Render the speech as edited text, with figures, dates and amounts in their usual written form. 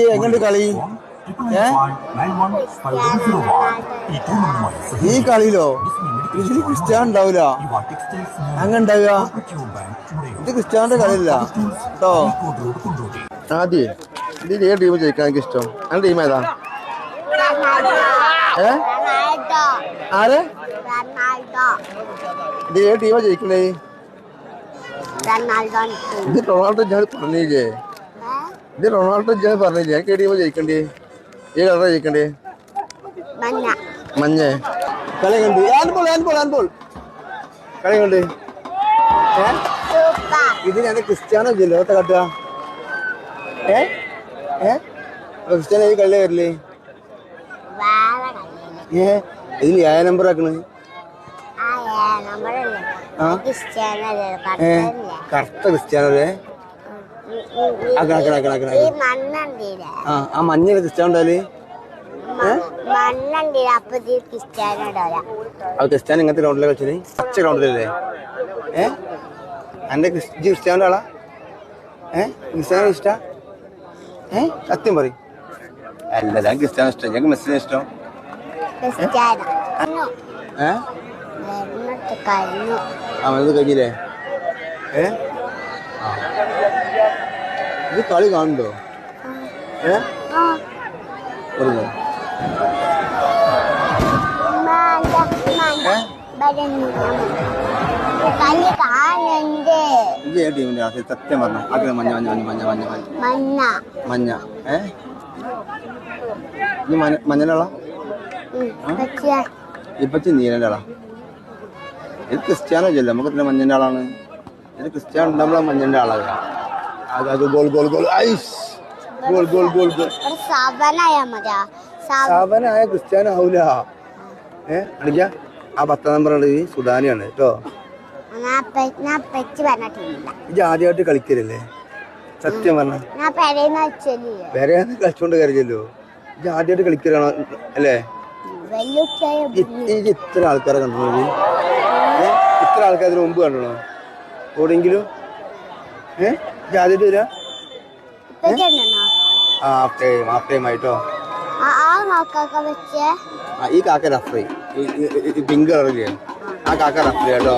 എങ്ങനെ കളി ഈ കളിയിലോ ഇതിൽ ക്രിസ്ത്യാൻ ഉണ്ടാവില്ല അങ്ങനെ ഉണ്ടാവുക ഇത് ക്രിസ്ത്യാനിന്റെ കളിയല്ല കേട്ടോ. ആദ്യം ഇതിൽ ഏത് ടീം ജയിക്കാൻ എനിക്ക് ഇഷ്ടം? അങ്ങനെ ടീം ഏതാ? ആരെ ഇത് ഏത് ടീമാ ജയിക്കണേ? ഇത് റൊണാൾഡോ ഞാൻ പറഞ്ഞില്ലേ? ഇത് റൊണാൾഡോ ഞാൻ പറഞ്ഞില്ലേ? എനിക്ക് ഏത് ടീമാ ജയിക്കണ്ടേ? ഏത് കളറാ ജയിക്കണ്ടേ? മഞ്ഞ. കളി കണ്ട് കളി കണ്ട് ഇത് ഞാൻ ക്രിസ്ത്യാനോ ഇല്ലല്ലോ ഒത്ത കാട്ടുക. ക്രിസ്ത്യാനോ ഈ കളിയിലെ വരില്ലേ? ഇതിൽ 7 നമ്പർ ആക്കണ്. കറുത്ത ക്രിസ്ത്യാനോ ആ മഞ്ഞ ക്രിസ്ത്യാനോ ഉണ്ടാല്. ക്രിസ്ത്യാനോ ഇങ്ങനത്തെ ഗ്രൗണ്ടിലെ കളിച്ചത് പച്ച ഗ്രൗണ്ടിലല്ലേ? എന്റെ ക്രിസ്ത്യാനോ ആളാ? ക്രിസ്ത്യാനോ ഇഷ്ട? സത്യം പറയും. അല്ല ഞാൻ ക്രിസ്ത്യാനോ ഇഷ്ടം. ഞങ്ങൾക്ക് മെസ്സിനെ ഇഷ്ടം. അത് കഴിഞ്ഞില്ലേ? ഇത് കളി കാണുന്നുണ്ടോ? സത്യം പറഞ്ഞ ആഗ്രഹം മഞ്ഞ മഞ്ഞ മഞ്ഞ മഞ്ഞ മഞ്ഞ മഞ്ഞ മഞ്ഞ ഇത് മഞ്ഞനുള്ള ഇപ്പച്ചി നീരൻ്റെ ആളാ. ഇത് ക്രിസ്ത്യാനോ ഇല്ലല്ലോ, നമുക്ക് തന്നെ മഞ്ഞൻ്റെ ആളാണ്. ഇത് ക്രിസ്ത്യാനോ ഉണ്ടാകുമ്പോൾ മഞ്ഞൻ്റെ ആളാണ്. ഗോൾ ഗോൾ ഗോൾ ഐസ് ഗോൾ ഗോൾ ഗോൾ ഗോൾ. സവനായ ക്രിസ്ത്യാനോ ആവൂല. അടിക്ക ആ 10 നമ്പറാണ് സുഡാനിയാണ് കേട്ടോ. ഇത് ആദ്യമായിട്ട് കളിക്കലല്ലേ? സത്യം പറഞ്ഞ പെരേന്ന് കളിച്ചോണ്ട് കയറിയല്ലോ. ഇത് ആദ്യമായിട്ട് കളിക്കലാണോ അല്ലേ? ഇത്ര ആൾക്കാരെ കണ്ടോ? ഇത്ര ആൾക്കാർ അതിന് മുമ്പ് കണ്ടോ എവിടെയെങ്കിലും? ഇത് ആദ്യമായിട്ട് വരാ? ഹാഫ് ടൈം ആയിട്ടോ. ഈ കാക്ക റഫറി പിങ്ക് കളറില്ലേ? ആ കാക്ക റഫറി കേട്ടോ.